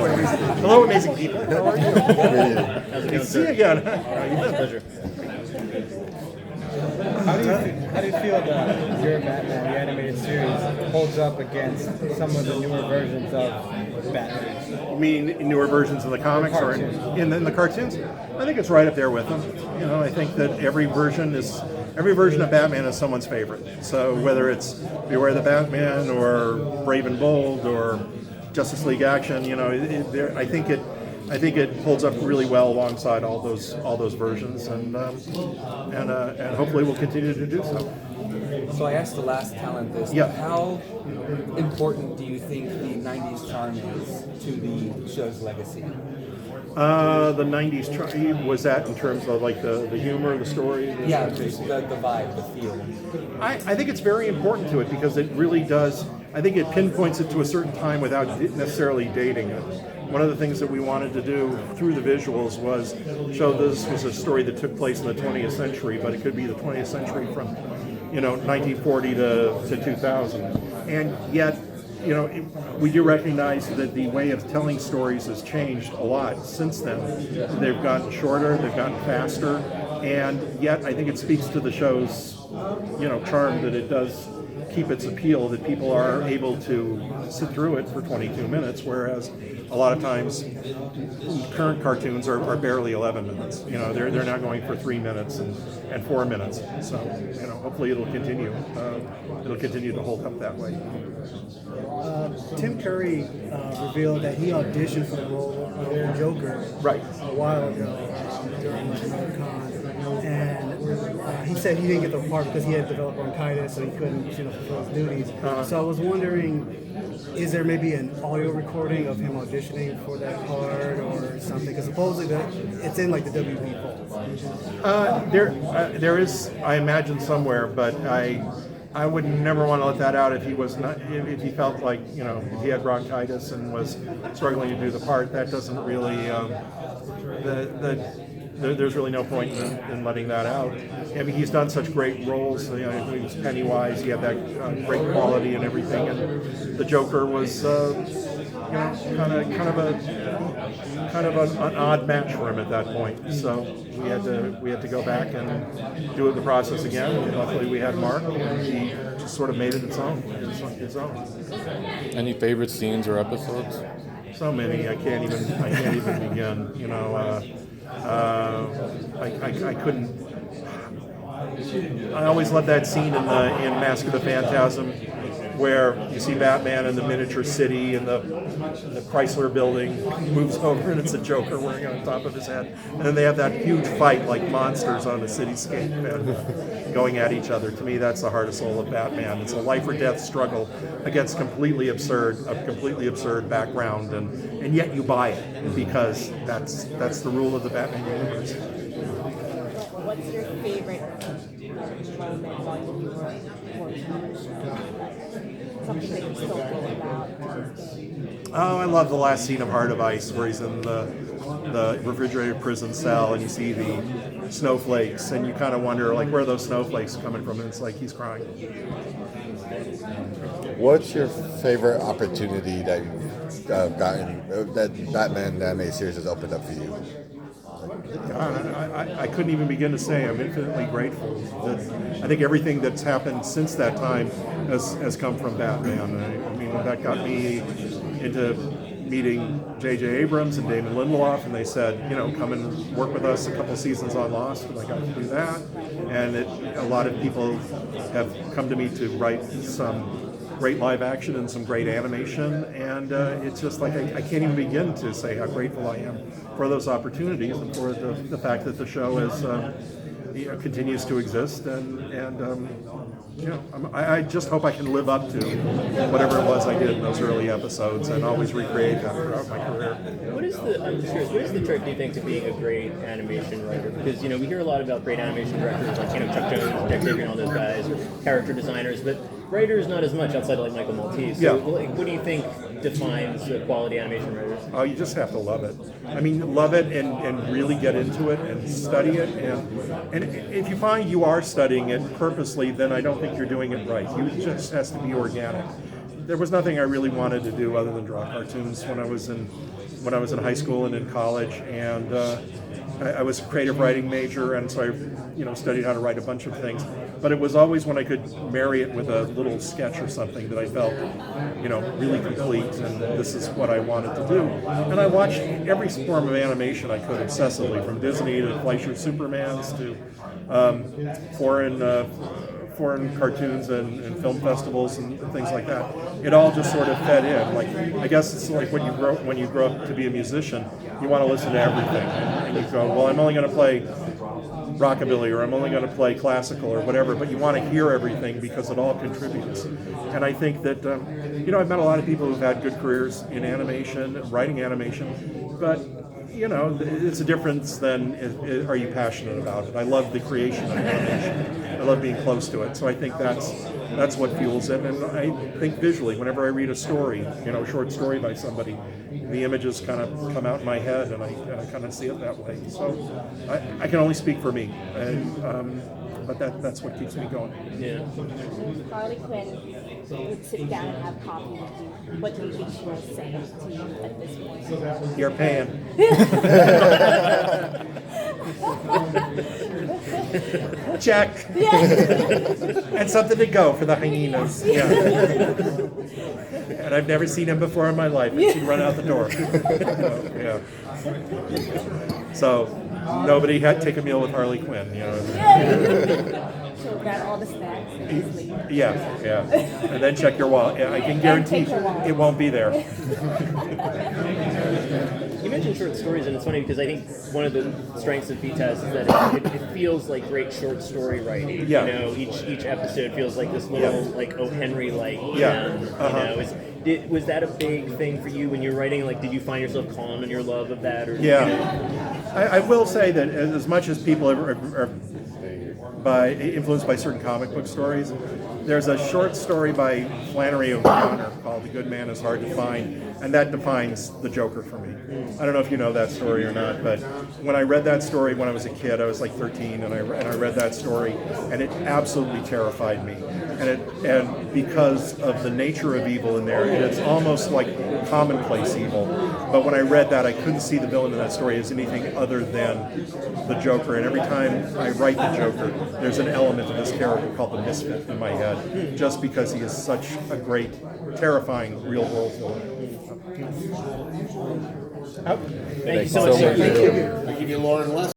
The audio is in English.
Hello, amazing people. How are you? Good to see you again. Pleasure. How do you feel that your Batman, the animated series, holds up against some of the newer versions of Batman? You mean newer versions of the comics or in the cartoons? I think it's right up there with them. You know, I think that every version of Batman is someone's favorite. So whether it's Beware the Batman or Brave and Bold or Justice League Action, you know, I think it holds up really well alongside all those versions, and hopefully we'll continue to do so. So I asked the last talent this. Yeah. How important do you think the '90s charm is to the show's legacy? The '90s was that in terms of like the humor, the story. Yeah, just the vibe, the feel. I think it's very important to it because it really does. I think it pinpoints it to a certain time without necessarily dating it. One of the things that we wanted to do through the visuals was show this was a story that took place in the 20th century, but it could be the 20th century from, 1940 to 2000. And yet, we do recognize that the way of telling stories has changed a lot since then. They've gotten shorter, they've gotten faster, and yet I think it speaks to the show's, charm that it does keep its appeal, that people are able to sit through it for 22 minutes, whereas a lot of times current cartoons are barely 11 minutes. They're now going for 3 minutes and 4 minutes. So, hopefully it'll continue. It'll continue to hold up that way. Tim Curry revealed that he auditioned for the role of the Joker Right. a while ago during another con, and he said he didn't get the part because he had developed bronchitis, so he couldn't fulfill his duties. So I was wondering, is there maybe an audio recording of him auditioning for that part or something? Because supposedly it's in like the WB vault. There is, I imagine, somewhere, but I would never want to let that out if he was not, if he felt like, if he had bronchitis and was struggling to do the part. That doesn't really, there's really no point in letting that out. I mean, he's done such great roles. He was Pennywise. He had that great quality and everything. And the Joker was, kind of an odd match for him at that point. So we had to go back and do the process again. And luckily, we had Mark, and he just sort of made it his own. Any favorite scenes or episodes? So many, I can't even begin. I couldn't. I always love that scene in Mask of the Phantasm, where you see Batman in the miniature city and the Chrysler building moves over and it's a Joker wearing on top of his head. And then they have that huge fight like monsters on a cityscape and going at each other. To me, that's the heart and soul of Batman. It's a life or death struggle against a completely absurd background, and yet you buy it because that's the rule of the Batman universe. What's your favorite moment while you were working on the show? Something that you still feel about? Oh, I love the last scene of Heart of Ice, where he's in the refrigerated prison cell and you see the snowflakes, and you kind of wonder, like, where are those snowflakes coming from? And it's like he's crying. What's your favorite opportunity that you've gotten, that Batman the animated series has opened up for you? God, I couldn't even begin to say. I'm infinitely grateful. I think everything that's happened since that time has come from Batman. I mean, that got me into meeting J.J. Abrams and Damon Lindelof, and they said, come and work with us a couple seasons on Lost, and I got to do that. And a lot of people have come to me to write some great live action and some great animation, and it's just like I can't even begin to say how grateful I am for those opportunities and for the fact that the show is continues to exist, and I just hope I can live up to whatever it was I did in those early episodes and always recreate that throughout my career. I'm just curious, what is the trick, do you think, to being a great animation writer? Because, we hear a lot about great animation directors like, Chuck Jones, Jack Kirby, and all those guys, or character designers, but writers not as much outside of like Michael Maltese. So, what do you think defines a quality animation writer? Oh, you just have to love it. I mean, love it and really get into it and study it. And if you find you are studying it purposely, then I don't think you're doing it right. It just has to be organic. there was nothing I really wanted to do other than draw cartoons when I was in high school and in college, and I was a creative writing major, and so I studied how to write a bunch of things. But it was always when I could marry it with a little sketch or something that I felt really complete, and this is what I wanted to do. And I watched every form of animation I could obsessively, from Disney to Fleischer Supermans to foreign cartoons and film festivals and things like that. It all just sort of fed in. Like, I guess it's like when you grow up to be a musician, you want to listen to everything, and you go, well, I'm only going to play rockabilly, or I'm only going to play classical, or whatever, but you want to hear everything because it all contributes. And I think that I've met a lot of people who've had good careers in animation, writing animation, but it's a difference than are you passionate about it. I love the creation of animation. I love being close to it. So I think that's what fuels it. And I think visually, whenever I read a story, a short story by somebody, the images kind of come out in my head, and I kind of see it that way. So I can only speak for me, but that's what keeps me going. Yeah. Harley Quinn would sit down and have coffee with you. What do you think she was saying to you at this point? You're paying. Check. Yeah. And something to go for the hyenas. Yeah. And I've never seen him before in my life, and she'd run out the door. Yeah. So nobody had to take a meal with Harley Quinn. So grab all the snacks and leave. Yeah. And then check your wallet. Yeah, I can guarantee it won't be there. You mentioned short stories, and it's funny because I think one of the strengths of BTAS is that it feels like great short story writing. Yeah. Each episode feels like this little like O. Henry-like. Yeah. Was that a big thing for you when you were writing? Like, did you find yourself calm in your love of that? Or, I will say that as much as people are influenced by certain comic book stories, there's a short story by Flannery O'Connor called "The Good Man Is Hard to Find," and that defines the Joker for me. I don't know if you know that story or not, but when I read that story when I was a kid, I was like 13, and I read that story, and it absolutely terrified me. And because of the nature of evil in there, it's almost like commonplace evil. But when I read that, I couldn't see the villain in that story as anything other than the Joker. And every time I write the Joker, there's an element of this character called the Misfit in my head, just because he is such a great, terrifying, real-world villain. Thank you so much. Thank you. I give you Lauren less.